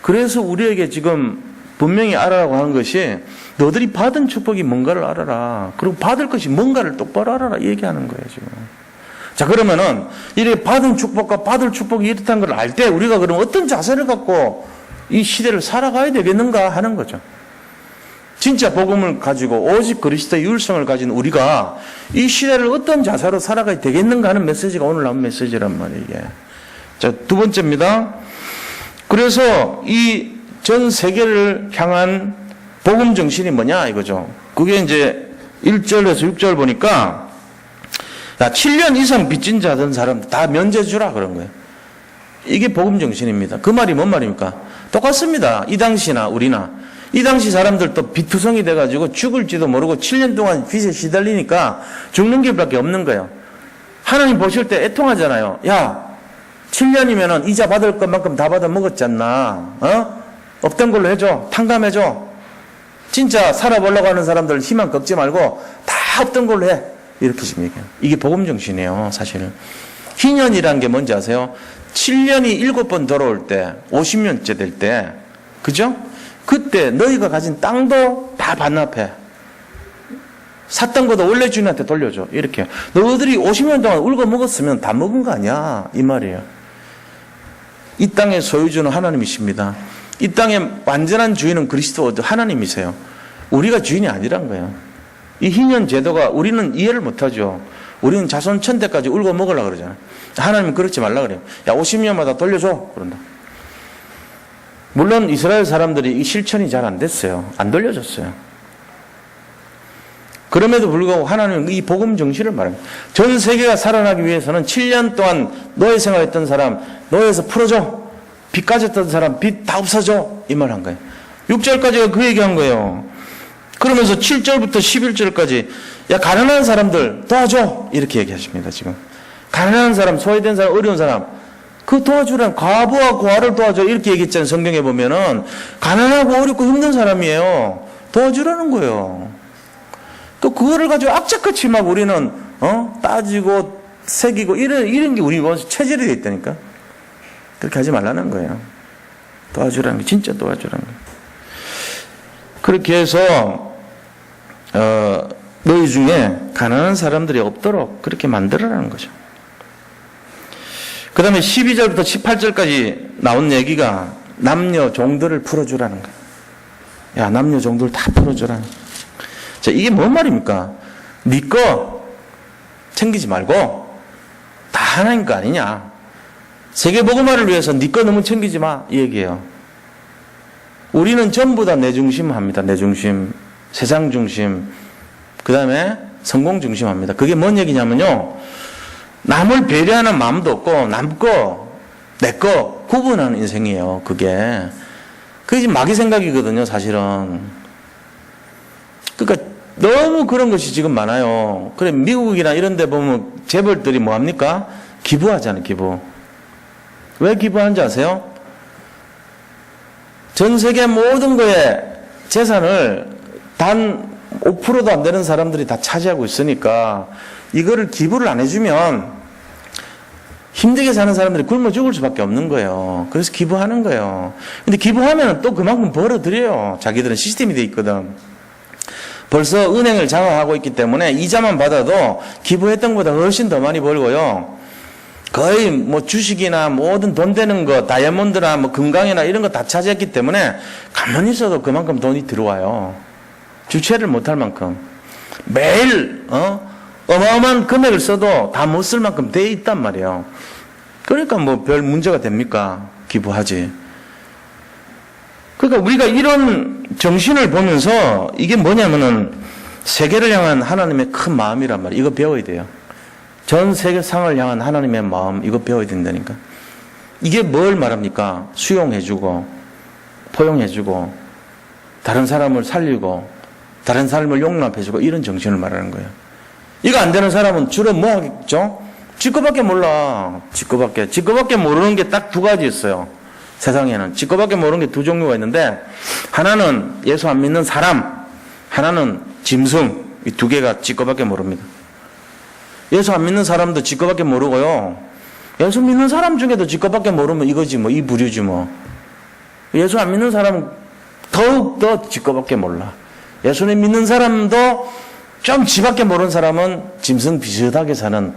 그래서 우리에게 지금 분명히 알아라고 하는 것이 너들이 받은 축복이 뭔가를 알아라. 그리고 받을 것이 뭔가를 똑바로 알아라. 얘기하는 거예요, 지금. 자, 그러면은 이렇게 받은 축복과 받을 축복이 이렇다는 걸 알 때 우리가 그럼 어떤 자세를 갖고 이 시대를 살아가야 되겠는가 하는 거죠. 진짜 복음을 가지고 오직 그리스도의 율성을 가진 우리가 이 시대를 어떤 자세로 살아가야 되겠는가 하는 메시지가 오늘 나온 메시지란 말이에요, 이게. 자, 두 번째입니다. 그래서 이 전 세계를 향한 복음 정신이 뭐냐 이거죠. 그게 이제 1절에서 6절 보니까 7년 이상 빚진 자든 사람 다 면제 주라 그런 거예요. 이게 복음 정신입니다. 그 말이 뭔 말입니까? 똑같습니다. 이 당시나 우리나. 이 당시 사람들도 빚투성이 돼가지고 죽을지도 모르고 7년 동안 빚에 시달리니까 죽는 길밖에 없는 거예요. 하나님 보실 때 애통하잖아요. 야, 7년이면은 이자 받을 것만큼 다 받아 먹었지 않나? 없던 걸로 해줘. 탕감해줘. 진짜 살아보려고 하는 사람들 희망 꺾지 말고 다 없던 걸로 해. 이렇게 지금 얘기해요. 이게 복음 정신이에요, 사실은. 희년이라는 게 뭔지 아세요? 7년이 7번 돌아올 때, 50년째 될 때, 그죠? 그때 너희가 가진 땅도 다 반납해. 샀던 것도 원래 주인한테 돌려줘. 이렇게. 너희들이 50년 동안 울고 먹었으면 다 먹은 거 아니야. 이 말이에요. 이 땅의 소유주는 하나님이십니다. 이 땅의 완전한 주인은 그리스도 하나님이세요. 우리가 주인이 아니란 거예요. 이 희년 제도가 우리는 이해를 못하죠. 우리는 자손 천대까지 울고 먹으려고 그러잖아요. 하나님은 그렇지 말라 그래요. 야, 50년마다 돌려줘. 그런다. 물론 이스라엘 사람들이 이 실천이 잘 안 됐어요. 안 돌려줬어요. 그럼에도 불구하고 하나님은 이 복음 정신을 말합니다. 전 세계가 살아나기 위해서는 7년 동안 노예 생활했던 사람 노예에서 풀어줘. 빚 가졌던 사람 빚 다 없어져. 이 말 한 거예요. 6절까지가 그 얘기한 거예요. 그러면서 7절부터 11절까지 야, 가난한 사람들 도와줘. 이렇게 얘기하십니다, 지금. 가난한 사람, 소외된 사람, 어려운 사람 그 도와주란 과부와 고아를 도와줘. 이렇게 얘기했잖아요. 성경에 보면은 가난하고 어렵고 힘든 사람이에요. 도와주라는 거예요. 또 그거를 가지고 악착같이 막 우리는 따지고 새기고 이런 게 우리 체질이 돼 있다니까. 그렇게 하지 말라는 거예요. 도와주라는 게 진짜 도와주라는 거예요. 그렇게 해서 너희 중에 가난한 사람들이 없도록 그렇게 만들어라는 거죠. 그 다음에 12절부터 18절까지 나온 얘기가 남녀 종들을 풀어주라는 거예요. 야, 남녀 종들 다 풀어주라는 거예요. 자, 이게 뭔 말입니까? 네 거 챙기지 말고 다 하나님 거 아니냐. 세계복음화를 위해서 네 거 너무 챙기지 마. 이 얘기예요. 우리는 전부 다 내 중심 합니다. 내 중심, 세상 중심, 그 다음에 성공 중심 합니다. 그게 뭔 얘기냐면요. 남을 배려하는 마음도 없고 남 거, 내 거 구분하는 인생이에요. 그게 지금 마귀 생각이거든요, 사실은. 그러니까 너무 그런 것이 지금 많아요. 그래, 미국이나 이런 데 보면 재벌들이 뭐 합니까? 기부하잖아요, 기부. 왜 기부하는지 아세요? 전 세계 모든 거에 재산을 단 5%도 안 되는 사람들이 다 차지하고 있으니까 이거를 기부를 안 해주면 힘들게 사는 사람들이 굶어 죽을 수밖에 없는 거예요. 그래서 기부하는 거예요. 근데 기부하면 또 그만큼 벌어들여요. 자기들은 시스템이 돼 있거든. 벌써 은행을 장악하고 있기 때문에 이자만 받아도 기부했던 것보다 훨씬 더 많이 벌고요. 거의 뭐 주식이나 모든 돈 되는 거, 다이아몬드나 뭐 금강이나 이런 거 다 차지했기 때문에 가만히 있어도 그만큼 돈이 들어와요. 주체를 못할 만큼. 매일 어마어마한 금액을 써도 다 못 쓸 만큼 돼 있단 말이에요. 그러니까 뭐 별 문제가 됩니까? 기부하지. 그러니까 우리가 이런 정신을 보면서 이게 뭐냐면은 세계를 향한 하나님의 큰 마음이란 말이에요. 이거 배워야 돼요. 전 세계상을 향한 하나님의 마음, 이거 배워야 된다니까. 이게 뭘 말합니까? 수용해주고, 포용해주고, 다른 사람을 살리고, 다른 사람을 용납해주고, 이런 정신을 말하는 거예요. 이거 안 되는 사람은 주로 뭐 하겠죠? 지꺼밖에 몰라. 지꺼밖에 모르는 게 딱 두 가지 있어요. 세상에는. 지꺼밖에 모르는 게 두 종류가 있는데, 하나는 예수 안 믿는 사람, 하나는 짐승. 이 두 개가 지꺼밖에 모릅니다. 예수 안 믿는 사람도 지꺼밖에 모르고요. 예수 믿는 사람 중에도 지꺼밖에 모르면 이거지 뭐, 이 부류지 뭐. 예수 안 믿는 사람은 더욱더 지꺼밖에 몰라. 예수님 믿는 사람도 좀 지밖에 모르는 사람은 짐승 비슷하게 사는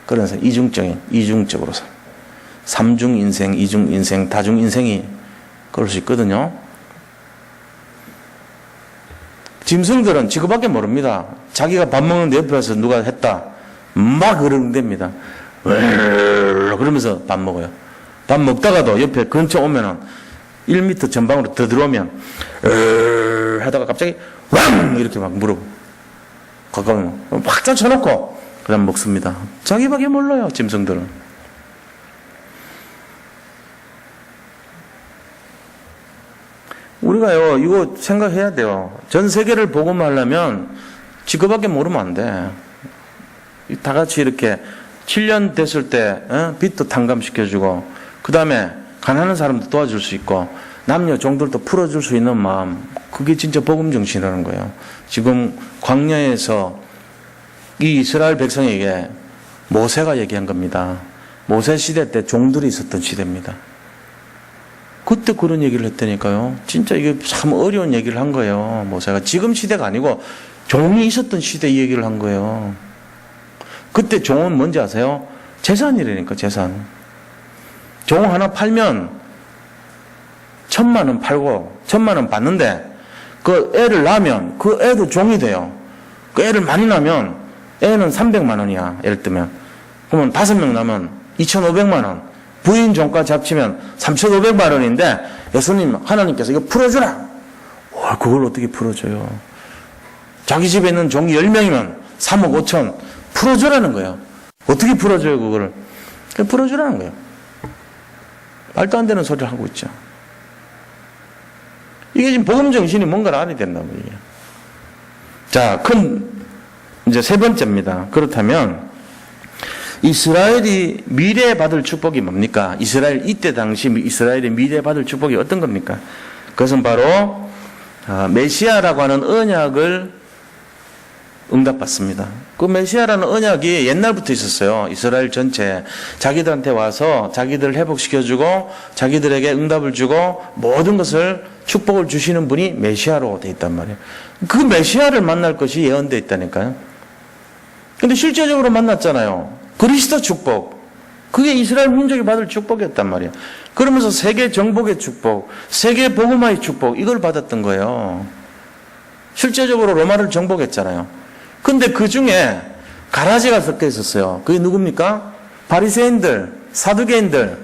그런 이중적으로 사. 삼중 인생, 이중 인생, 다중 인생이 그럴 수 있거든요. 짐승들은 지그밖에 모릅니다. 자기가 밥 먹는데 옆에 와서 누가 했다. 막 그러는답니다. 그러면서 밥 먹어요. 밥 먹다가도 옆에 근처 오면은 1m 전방으로 더 들어오면 하다가 갑자기 왕 이렇게 막 물어. 가까우면 확 쳐놓고 그다음 먹습니다. 자기밖에 몰라요. 짐승들은. 우리가요 이거 생각해야 돼요. 전 세계를 복음하려면 지그밖에 모르면 안 돼. 다 같이 이렇게 7년 됐을 때 빚도 탕감시켜주고 그 다음에 가난한 사람도 도와줄 수 있고 남녀 종들도 풀어줄 수 있는 마음, 그게 진짜 복음 정신이라는 거예요. 지금 광야에서 이 이스라엘 백성에게 모세가 얘기한 겁니다. 모세 시대 때 종들이 있었던 시대입니다. 그때 그런 얘기를 했다니까요. 진짜 이게 참 어려운 얘기를 한 거예요. 모세가 지금 시대가 아니고 종이 있었던 시대 얘기를 한 거예요. 그때 종은 뭔지 아세요? 재산이라니까, 재산. 종 하나 팔면 1,000만 원 팔고 1,000만 원 받는데 그 애를 낳으면 그 애도 종이 돼요. 그 애를 많이 낳으면 애는 300만 원이야. 예를 들면. 그러면 5명 낳으면 2,500만 원. 부인 종까지 합치면 3,500만 원인데 예수님, 하나님께서 이거 풀어주라. 와, 그걸 어떻게 풀어줘요? 자기 집에 있는 종이 10명이면 3억 5천 풀어주라는 거예요. 어떻게 풀어줘요, 그거를? 그냥 풀어주라는 거예요. 말도 안 되는 소리를 하고 있죠. 이게 지금 복음 정신이 뭔가를 알아야 된다고 얘기해요. 자, 이제 세 번째입니다. 그렇다면, 이스라엘이 미래에 받을 축복이 뭡니까? 이때 당시 이스라엘이 미래에 받을 축복이 어떤 겁니까? 그것은 바로, 메시아라고 하는 언약을 응답받습니다. 그 메시아라는 언약이 옛날부터 있었어요. 이스라엘 전체에. 자기들한테 와서 자기들을 회복시켜주고 자기들에게 응답을 주고 모든 것을 축복을 주시는 분이 메시아로 돼 있단 말이에요. 그 메시아를 만날 것이 예언되어 있다니까요. 근데 실제적으로 만났잖아요. 그리스도 축복. 그게 이스라엘 민족이 받을 축복이었단 말이에요. 그러면서 세계 정복의 축복, 세계 복음화의 축복, 이걸 받았던 거예요. 실제적으로 로마를 정복했잖아요. 근데 그 중에 가라지가 섞여 있었어요. 그게 누굽니까? 바리새인들, 사두개인들,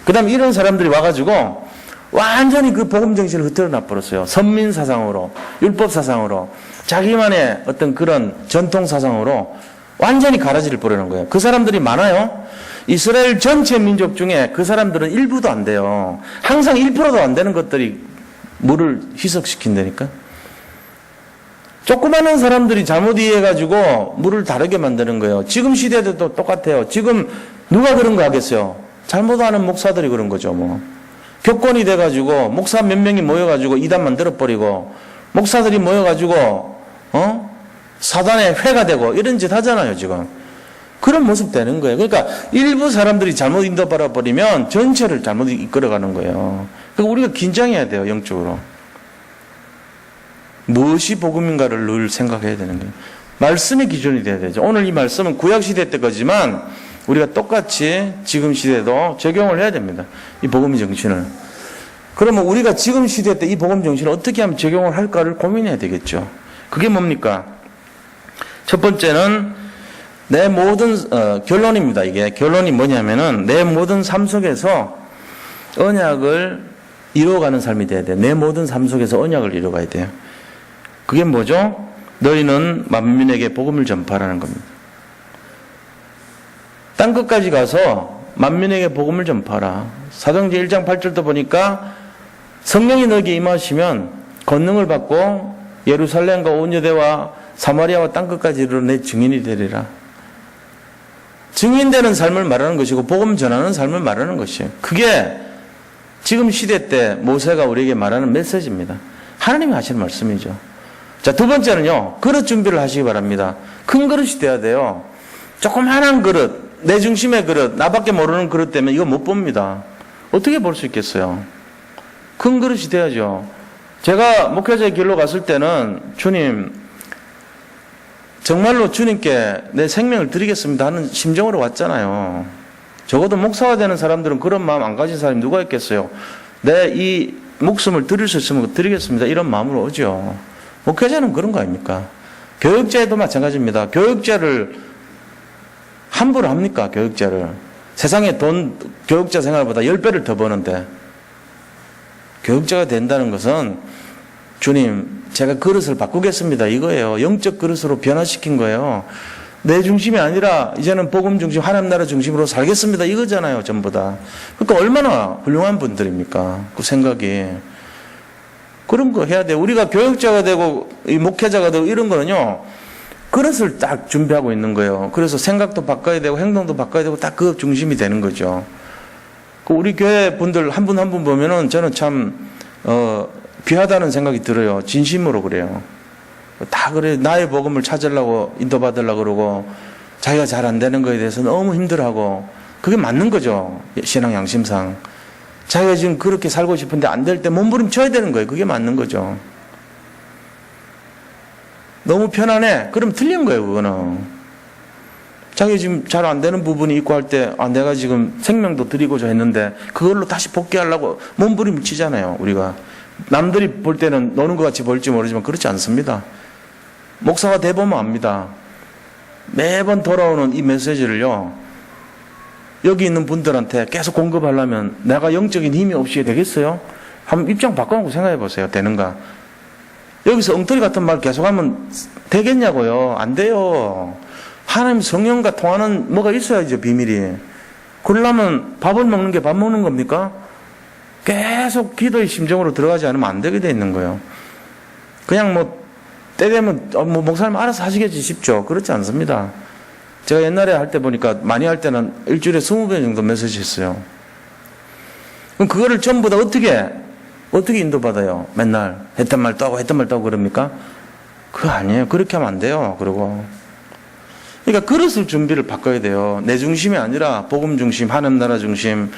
그 다음에 이런 사람들이 와가지고 완전히 그 복음 정신을 흐트러 놔버렸어요. 선민 사상으로, 율법 사상으로, 자기만의 어떤 그런 전통 사상으로 완전히 가라지를 뿌리는 거예요. 그 사람들이 많아요. 이스라엘 전체 민족 중에 그 사람들은 일부도 안 돼요. 항상 1%도 안 되는 것들이 물을 희석시킨다니까. 조그마한 사람들이 잘못 이해해가지고 물을 다르게 만드는 거예요. 지금 시대도 똑같아요. 지금 누가 그런 거 하겠어요? 잘못하는 목사들이 그런 거죠, 뭐. 교권이 돼가지고, 목사 몇 명이 모여가지고 이단 만들어버리고, 목사들이 모여가지고, 사단의 회가 되고, 이런 짓 하잖아요, 지금. 그런 모습 되는 거예요. 그러니까, 일부 사람들이 잘못 인도받아버리면 전체를 잘못 이끌어가는 거예요. 그러니까 우리가 긴장해야 돼요, 영적으로. 무엇이 복음인가를 늘 생각해야 되는 거예요. 말씀의 기준이 돼야 되죠. 오늘 이 말씀은 구약시대 때 거지만 우리가 똑같이 지금 시대도 적용을 해야 됩니다. 이 복음의 정신을. 그러면 우리가 지금 시대 때 이 복음 정신을 어떻게 하면 적용을 할까를 고민해야 되겠죠. 그게 뭡니까? 첫 번째는 내 모든 결론입니다. 이게 결론이 뭐냐면은 내 모든 삶 속에서 언약을 이루어가는 삶이 돼야 돼. 내 모든 삶 속에서 언약을 이루어가야 돼요. 그게 뭐죠? 너희는 만민에게 복음을 전파하라는 겁니다. 땅 끝까지 가서 만민에게 복음을 전파하라. 사도행전 1장 8절도 보니까 성령이 너에게 임하시면 권능을 받고 예루살렘과 온 유대와 사마리아와 땅 끝까지 이르러 내 증인이 되리라. 증인되는 삶을 말하는 것이고 복음 전하는 삶을 말하는 것이에요. 그게 지금 시대 때 모세가 우리에게 말하는 메시지입니다. 하나님이 하시는 말씀이죠. 자, 두 번째는요. 그릇 준비를 하시기 바랍니다. 큰 그릇이 돼야 돼요. 조그마한 그릇, 내 중심의 그릇, 나밖에 모르는 그릇 때문에 이거 못 봅니다. 어떻게 볼 수 있겠어요? 큰 그릇이 돼야죠. 제가 목회자의 길로 갔을 때는 주님, 정말로 주님께 내 생명을 드리겠습니다 하는 심정으로 왔잖아요. 적어도 목사가 되는 사람들은 그런 마음 안 가진 사람이 누가 있겠어요? 내 이 목숨을 드릴 수 있으면 드리겠습니다 이런 마음으로 오죠. 목회자는 그런 거 아닙니까? 교육자에도 마찬가지입니다. 교육자를 함부로 합니까? 교육자를. 세상에 돈 교육자 생활보다 10배를 더 버는데 교육자가 된다는 것은 주님 제가 그릇을 바꾸겠습니다 이거예요. 영적 그릇으로 변화시킨 거예요. 내 중심이 아니라 이제는 복음 중심 하나님 나라 중심으로 살겠습니다 이거잖아요. 전부 다. 그러니까 얼마나 훌륭한 분들입니까? 그 생각이. 그런 거 해야 돼요. 우리가 교육자가 되고 이 목회자가 되고 이런 거는요. 그릇을 딱 준비하고 있는 거예요. 그래서 생각도 바꿔야 되고 행동도 바꿔야 되고 딱 그 중심이 되는 거죠. 우리 교회 분들 한 분 한 분 보면은 저는 참 귀하다는 생각이 들어요. 진심으로 그래요. 다 그래. 나의 복음을 찾으려고 인도받으려고 그러고 자기가 잘 안 되는 거에 대해서 너무 힘들어하고 그게 맞는 거죠. 신앙 양심상. 자기가 지금 그렇게 살고 싶은데 안 될 때 몸부림쳐야 되는 거예요. 그게 맞는 거죠. 너무 편안해. 그럼 틀린 거예요. 그거는. 자기 지금 잘 안 되는 부분이 있고 할 때 내가 지금 생명도 드리고자 했는데 그걸로 다시 복귀하려고 몸부림치잖아요. 우리가. 남들이 볼 때는 노는 것 같이 볼지 모르지만 그렇지 않습니다. 목사가 돼보면 압니다. 매번 돌아오는 이 메시지를요. 여기 있는 분들한테 계속 공급하려면 내가 영적인 힘이 없이 되겠어요? 한번 입장 바꿔놓고 생각해 보세요. 되는가? 여기서 엉터리 같은 말 계속하면 되겠냐고요? 안 돼요. 하나님 성령과 통하는 뭐가 있어야죠. 비밀이. 그러려면 밥을 먹는 게 밥 먹는 겁니까? 계속 기도의 심정으로 들어가지 않으면 안 되게 돼 있는 거예요. 그냥 때 되면 목사님 알아서 하시겠지 싶죠. 그렇지 않습니다. 제가 옛날에 할 때 보니까 많이 할 때는 일주일에 20번 정도 메시지 했어요. 그럼 그거를 전부 다 어떻게 인도받아요? 맨날 했던 말 또 하고 했던 말 또 하고 그럽니까? 그거 아니에요. 그렇게 하면 안 돼요. 그러고. 그러니까 그릇을 준비를 바꿔야 돼요. 내 중심이 아니라 복음 중심, 하나님 나라 중심,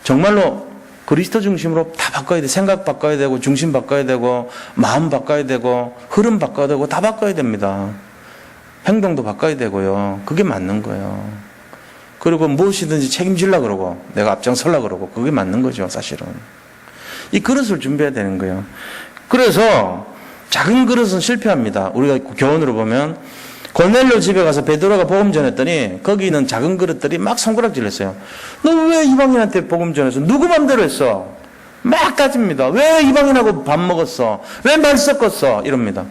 정말로 그리스도 중심으로 다 바꿔야 돼. 생각 바꿔야 되고, 중심 바꿔야 되고, 마음 바꿔야 되고, 흐름 바꿔야 되고, 다 바꿔야 됩니다. 행동도 바꿔야 되고요. 그게 맞는 거예요. 그리고 무엇이든지 책임지려고 그러고, 내가 앞장서려고 그러고, 그게 맞는 거죠, 사실은. 이 그릇을 준비해야 되는 거예요. 그래서 작은 그릇은 실패합니다. 우리가 교훈으로 보면 고넬료 집에 가서 베드로가 복음 전했더니 거기 있는 작은 그릇들이 막 손가락질 했어요. 너 왜 이방인한테 복음 전했어? 누구 맘대로 했어? 막 따집니다. 왜 이방인하고 밥 먹었어? 왜 말 섞었어? 이럽니다.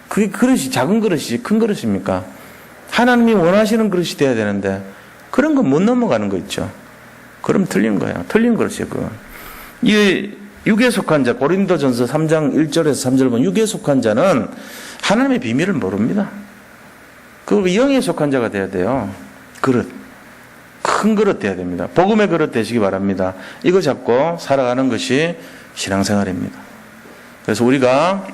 그게 그릇이 작은 그릇이지 큰 그릇입니까? 하나님이 원하시는 그릇이 돼야 되는데 그런 거 못 넘어가는 거 있죠. 그럼 틀린 거예요. 틀린 그릇이에요. 그거. 이 육에 속한 자, 고린도전서 3장 1절에서 3절 보면 육에 속한 자는 하나님의 비밀을 모릅니다. 그 영에 속한 자가 돼야 돼요. 그릇. 큰 그릇 돼야 됩니다. 복음의 그릇 되시기 바랍니다. 이거 잡고 살아가는 것이 신앙생활입니다. 그래서 우리가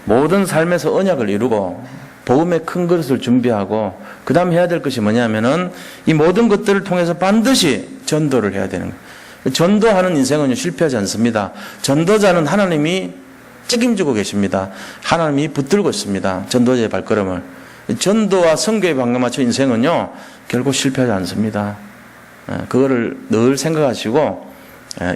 모든 삶에서 언약을 이루고 복음의 큰 그릇을 준비하고 그 다음 해야 될 것이 뭐냐면은 이 모든 것들을 통해서 반드시 전도를 해야 되는 거예요. 전도하는 인생은 실패하지 않습니다. 전도자는 하나님이 책임지고 계십니다. 하나님이 붙들고 있습니다. 전도자의 발걸음을. 전도와 선교에 방금맞춰 인생은요 결국 실패하지 않습니다. 그거를 늘 생각하시고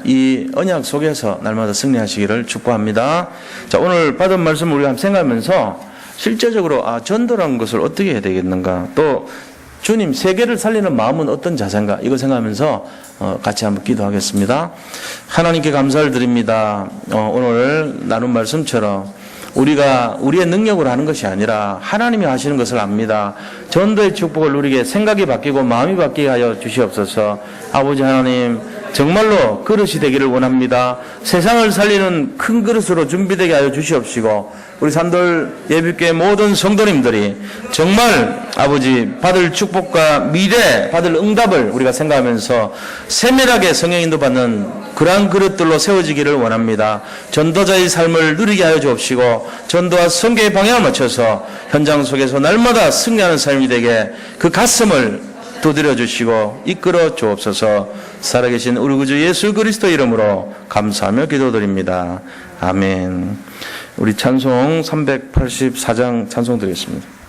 이 언약 속에서 날마다 승리하시기를 축복합니다. 자, 오늘 받은 말씀을 우리가 한번 생각하면서 실제적으로 전도라는 것을 어떻게 해야 되겠는가, 또 주님 세계를 살리는 마음은 어떤 자세인가 이거 생각하면서 같이 한번 기도하겠습니다. 하나님께 감사를 드립니다. 오늘 나눈 말씀처럼 우리가 우리의 능력으로 하는 것이 아니라 하나님이 하시는 것을 압니다. 전도의 축복을 누리게 생각이 바뀌고 마음이 바뀌게 하여 주시옵소서. 아버지 하나님 정말로 그릇이 되기를 원합니다. 세상을 살리는 큰 그릇으로 준비되게 하여 주시옵시고 우리 산돌 예비교회 모든 성도님들이 정말 아버지 받을 축복과 미래 받을 응답을 우리가 생각하면서 세밀하게 성령 인도받는 그러한 그릇들로 세워지기를 원합니다. 전도자의 삶을 누리게 하여 주옵시고 전도와 선교의 방향을 맞춰서 현장 속에서 날마다 승리하는 삶이 되게 그 가슴을 두드려 주시고 이끌어 주옵소서. 살아계신 우리 구주 예수 그리스도 이름으로 감사하며 기도드립니다. 아멘. 우리 찬송 384장 찬송 드리겠습니다.